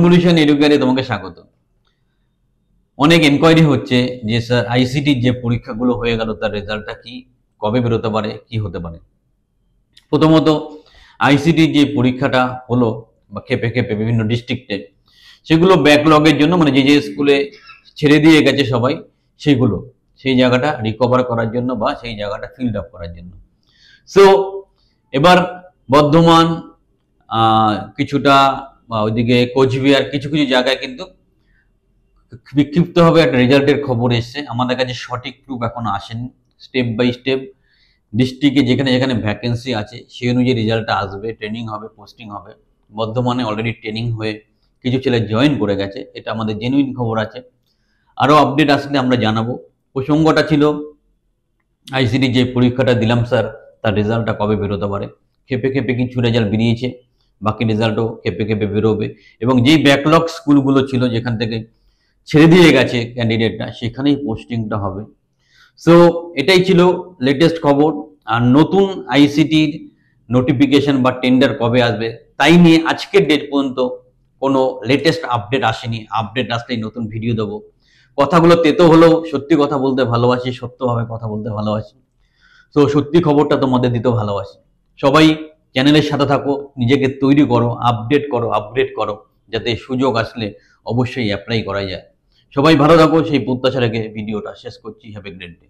Involution এডুকেয়ারে তোমাকে স্বাগত। অনেক এনকোয়ারি হচ্ছে যে স্যার আইসিটির যে পরীক্ষাগুলো হয়ে গেল তার রেজাল্টটা কি, কবে বেরোতে পারে, কি হতে পারে। প্রথমত আইসিটির যে পরীক্ষাটা হলো বা খেপে খেপে বিভিন্ন ডিস্ট্রিক্টে, সেগুলো ব্যাকলগের জন্য, মানে যে যে স্কুলে ছেড়ে দিয়ে গেছে সবাই সেইগুলো, সেই জায়গাটা রিকভার করার জন্য বা সেই জায়গাটা ফিল্ড আপ করার জন্য। সো এবার বর্ধমান, কিছুটা ওইদিকে কোচবিহার, কিছু কিছু জায়গায় কিন্তু বিক্ষিপ্তভাবে একটা রেজাল্টের খবর এসছে। আমাদের কাছে সঠিক প্রুফ এখনো আসেনি। স্টেপ বাই স্টেপ ডিস্ট্রিক্টে যেখানে যেখানে ভ্যাকেন্সি আছে সেই অনুযায়ী রেজাল্টটা আসবে, ট্রেনিং হবে, পোস্টিং হবে। বর্ধমানে অলরেডি ট্রেনিং হয়ে কিছু ছেলে জয়েন করে গেছে, এটা আমাদের জেনুইন খবর আছে। আরও আপডেট আসলে আমরা জানাবো। প্রসঙ্গটা ছিল আইসিটি যে পরীক্ষাটা দিলাম স্যার তার রেজাল্টটা কবে বেরোতে পারে। খেপে খেপে কিছু রেজাল্ট বেরিয়েছে, বাকি রেজাল্টও খেপে খেপে বেরোবে। এবং যেই ব্যাকলগ স্কুলগুলো ছিল যেখান থেকে ছেড়ে দিয়ে গেছে ক্যান্ডিডেটটা, সেখানেই পোস্টিংটা হবে। সো এটাই ছিল লেটেস্ট খবর। আর নতুন আইসিটির নোটিফিকেশন বা টেন্ডার কবে আসবে তাই নিয়ে আজকের ডেট পর্যন্ত কোনো লেটেস্ট আপডেট আসেনি। আপডেট আসলেই নতুন ভিডিও দেবো। কথাগুলো তেতো হলেও সত্যি কথা বলতে ভালোবাসি, সত্যভাবে কথা বলতে ভালোবাসি। তো সত্যি খবরটা তোমাদের দিতেও ভালোবাসি। সবাই চ্যানেলের সাথে থাকো, নিজেকে তৈরি করো, আপডেট করো, আপগ্রেড করো, যাতে সুযোগ আসলে অবশ্যই অ্যাপ্লাই করা যায়। সবাই ভালো থাকো, সেই প্রত্যাশা রেখে ভিডিওটা শেষ করছি। Have a great day.